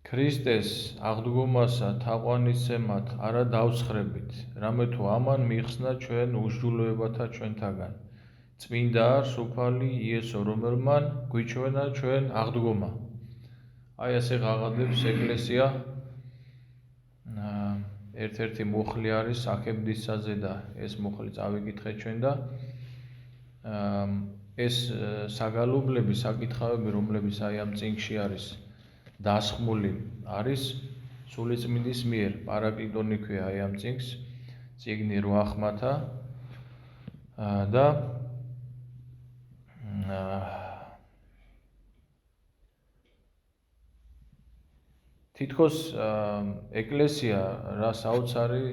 ქრისტეს აღდგომასა თაყვანისცემად არა დავსხრებით, რამე თუ ამან მიხსნა ჩვენ უსჯულოებათა ჩვენთაგან. წმინდა სუფალი იესო, რომელმან გვიჩვენა ჩვენ აღდგომა. აი ასე ღაღადებს ეკლესია ერთ-ერთი მუხლი არის აქებდისაზე და ეს მუხლი წავიკითხეთ ჩვენ და ეს საგალობლები, საკითხავები, რომლებიც აი ამ წიგნში არის დასხმული, არის სულიწმინდის მიერ, პარაკლიტონი ქვია აი ამ წიგნს, წიგნი 8 ახმათა და თითქოს ეკლესია რა საოცარი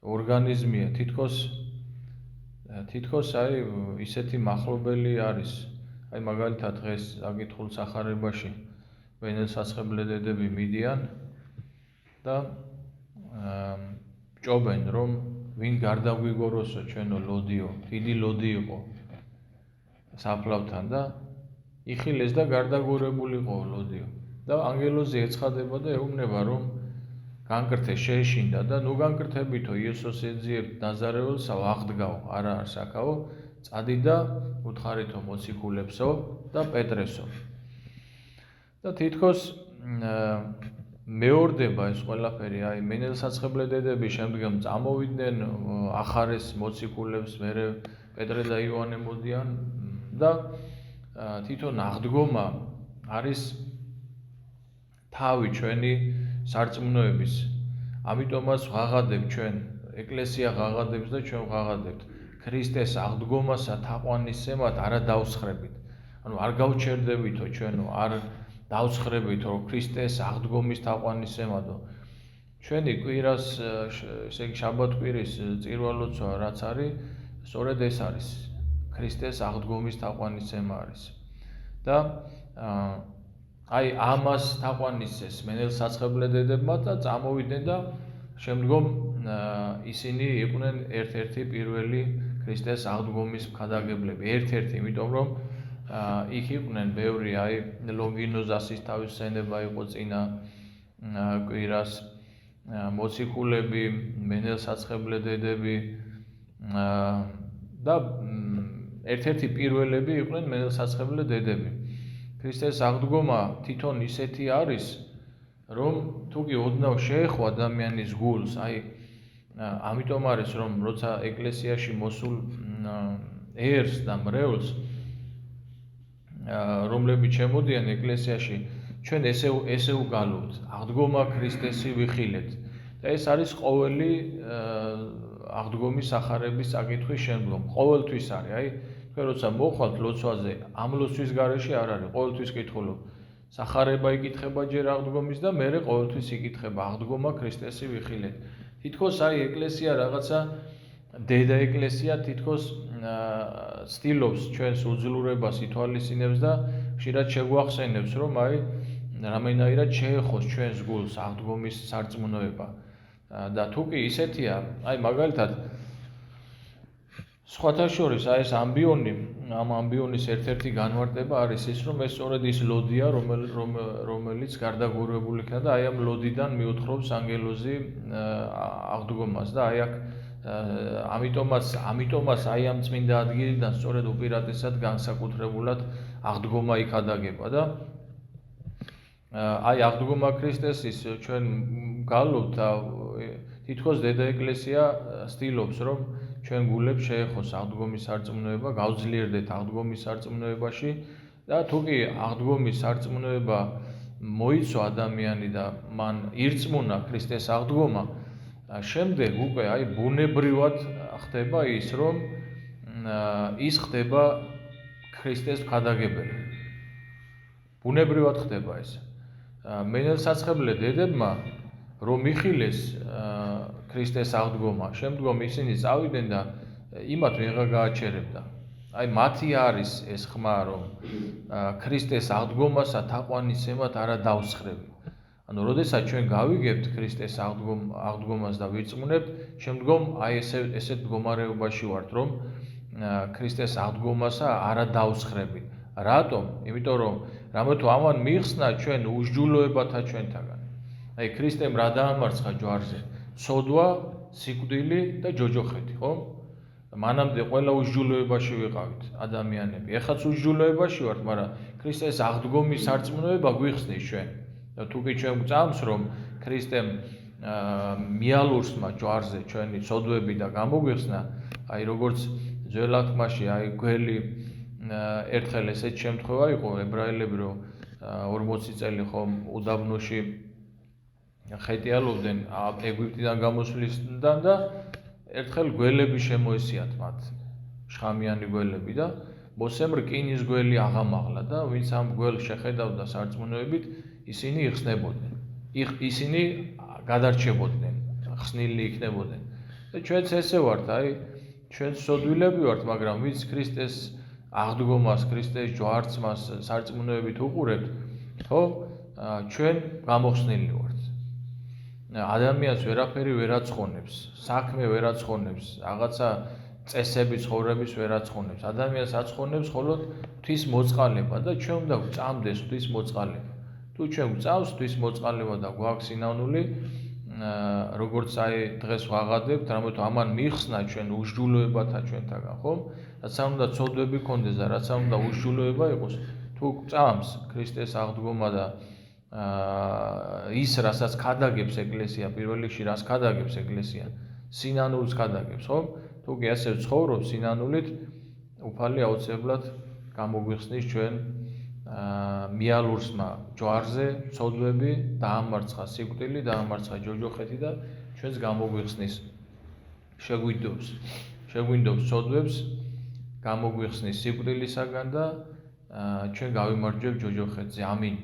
ორგანიზმია, თითქოს აი ისეთი მახლობელი არის. აი მაგალითად დღეს აკითხულ სახარებაში ვენელსაცხებლე დედები მიდიან და ჭობენ, რომ ვინ გარდაგვიგოროსო ჩვენო ლოდიო, დიდი ლოდი იყო საფლავთან და იხილეს და გარდაგორებულიყო ლოდიო. და ანგელოზი ეცხადება და ეუბნება, რომ განკრთე შეეშინდა და ნუ განკრთებითო იესოს ეძიებთ ნაზარეველსა აღდგაო, არა არსაკაო, წადი და უთხარითო მოციქულებსო და პეტრესო. და თითქოს მეორდება ეს ყველაფერი, აი მენელსაცხებლე დედები შემდგომ წამოვიდნენ, ახარეს მოციქულებს, მერე პეტრე და იოანე მოდიან და თვითონ აღდგომა არის თავი ჩვენი სარწმუნოების. ამიტომაც ვღაღადებთ ჩვენ, ეკლესია ღაღადებს და ჩვენ ვღაღადებთ. ქრისტეს აღდგომასა თაყვანისცემად არა დავსხრებით. ანუ არ გავჩერდებითო ჩვენო, არ დავსხრებით, რომ ქრისტეს აღდგომის თაყვანისცემადო. ჩვენი კვირას, ესე იგი შაბათ-კვირის წირვა-ლოცვა რაც არის, სწორედ ეს არის. ქრისტეს აღდგომის თაყვანისცემა არის. და აი ამას თაყვანისცეს მენელსაცხებლე დედებმა და წამოვიდნენ და შემდგომ ისინი იყვნენ ერთ-ერთი პირველი ქრისტეს აღდგომის მქადაგებლები. ერთ-ერთი, იმიტომ რომ იქ იყვნენ ბევრი, აი ლონგინოზასის თავის სცენება იყო წინა კვირას, მოციქულები, მენელსაცხებლე დედები და ერთ-ერთი პირველები იყვნენ მენელსაცხებლე დედები. ქრისტეს აღდგომა თვითონ ისეთი არის, რომ თუკი ოდნავ შეეხო ადამიანის გულს, აი ამიტომ არის, რომ როცა ეკლესიაში მოსულ ერს და მრევლს, რომლებიც შემოდიან ეკლესიაში, ჩვენ ესე უგალობთ, აღდგომა ქრისტესი ვიხილეთ. და ეს არის ყოველი აღდგომის სახარების საკითხვის შემდგომ. ყოველთვის არის, აი თქვენ როცა მოხვალთ ლოცვაზე, ამ ლოცვის გარეშე არ არის, ყოველთვის კითხულობ. სახარება იკითხება ჯერ აღდგომის და მერე ყოველთვის იკითხება აღდგომა ქრისტესი ვიხილეთ. თითქოს აი ეკლესია რაღაცა დედა ეკლესია თითქოს ცდილობს ჩვენს უძლურებას ითვალისწინებს და ხშირად შეგვახსენებს, რომ აი რამენაირად შეეხოს ჩვენს გულს აღდგომის სარწმუნოება. და თუკი ისეთია, აი მაგალითად სხვათა შორის აი ეს ამბიონი, ამ ამბიონის ერთ-ერთი განმარტება არის ის, რომ ეს სწორედ ის ლოდია, რომელიც გარდაგორებული იქნა და აი ამ ლოდიდან მიუთხრობს ანგელოზი აღდგომას და აი აქ ამიტომაც აი ამ წმინდა ადგილიდან სწორედ უპირატესად განსაკუთრებულად აღდგომა იქადაგება და აი აღდგომა ქრისტესის ჩვენ გალობთ და თითქოს დედა ეკლესია ცდილობს, რომ ჩვენ გულებს შეეხოს აღდგომის სარწმუნოება, გავძლიერდეთ აღდგომის სარწმუნოებაში და თუკი აღდგომის სარწმუნოება მოიცვა ადამიანი და მან ირწმუნა ქრისტეს აღდგომა, შემდეგ უკვე აი ბუნებრივად ხდება ის, რომ ის ხდება ქრისტეს მქადაგებელი. ბუნებრივად ხდება ეს. მენელსაცხებლე დედებმა რომ იხილეს ქრისტეს აღდგომა, შემდგომ ისინი წავიდნენ და იმათ ვეღარ გააჩერებდა. აი მათი არის ეს ხმა, რომ ქრისტეს აღდგომასა თაყვანისცემად არა დავსხრები. ანუ როდესაც ჩვენ გავიგებთ ქრისტეს აღდგომას და ვირწმუნებთ, შემდგომ აი ესეთ მდგომარეობაში ვართ, რომ ქრისტეს აღდგომასა არა დავსხრებით. რატომ? იმიტომ რომ რამე თუ ამან მიხსნა ჩვენ უსჯულოებათა ჩვენთაგან. აი ქრისტემ რა დაამარცხა ჯვარზე? სოდვა, სიკვდილი და ჯოჯოხეთი, ხო? მანამდე ყველა უსჯულოებაში ვიყავით ადამიანები. ეხაც უსჯულოებაში ვართ, მაგრამ ქრისტეს აღდგომის სარწმუნოება გვიხსნის ჩვენ. და თუკი ჩვენ გვწამს რომ ქრისტემ მიალურსმა ჯვარზე ჩვენი სოდვები და გამოგვიხსნა, აი როგორც ძველ აღთქმაში აი გველი ერთხელ ესეთ შემთხვევა იყო ებრაელები რომ 40 წელი ხომ უდაბნოში ხეტიალობდნენ ეგვიპტიდან გამოსვლისთან და ერთხელ გველები შემოესიათ მათ შხამიანი გველები და მოსემ რკინის გველი აღამაღლა და ვინც ამ გველს შეხედავდა სარწმუნოებით ისინი იხსნებოდნენ ისინი გადარჩებოდნენ ხსნილი იქნებოდნენ და ჩვენც ესე ვართ აი ჩვენ სოდვილები ვართ მაგრამ ვინც ქრისტეს აღდგომას ქრისტეს ჯვარცმას სარწმუნოებით უყურებთ ხო ჩვენ გამოხსნილი ვართ ადამიანს ვერაფერი ვერ აცხონებს, საქმე ვერ აცხონებს, რაღაცა წესები ცხოვრების ვერ აცხონებს. ადამიანს აცხონებს მხოლოდ ღვთის მოწყალება და ჩვენ უნდა გვწამდეს ღვთის მოწყალება. თუ ჩვენ გვწამს ღვთის მოწყალება და გვაქვს სინანული, როგორც აი დღეს ვაღადებთ, რამე თუ ამან მიხსნა ჩვენ უსჯულოებათა ჩვენთაგან, ხომ? რაც არ უნდა ცოდვები გქონდეს და რაც არ უნდა უსჯულოება იყოს, თუ გვწამს ქრისტეს აღდგომა და ის რასაც ქადაგებს ეკლესია პირველ რიგში რას ქადაგებს ეკლესია სინანულს ქადაგებს ხო თუ კი ასე ვცხოვრობ სინანულით უფალი აუცილებლად გამოგვიხსნის ჩვენ მიალურსმა ჯვარზე ცოდვები დაამარცხა სიკვდილი დაამარცხა ჯოჯოხეთი და ჩვენს გამოგვიხსნის შეგვინდობს ცოდვებს გამოგვიხსნის სიკვდილისაგან და ჩვენ გავიმარჯვებთ ჯოჯოხეთზე ამინ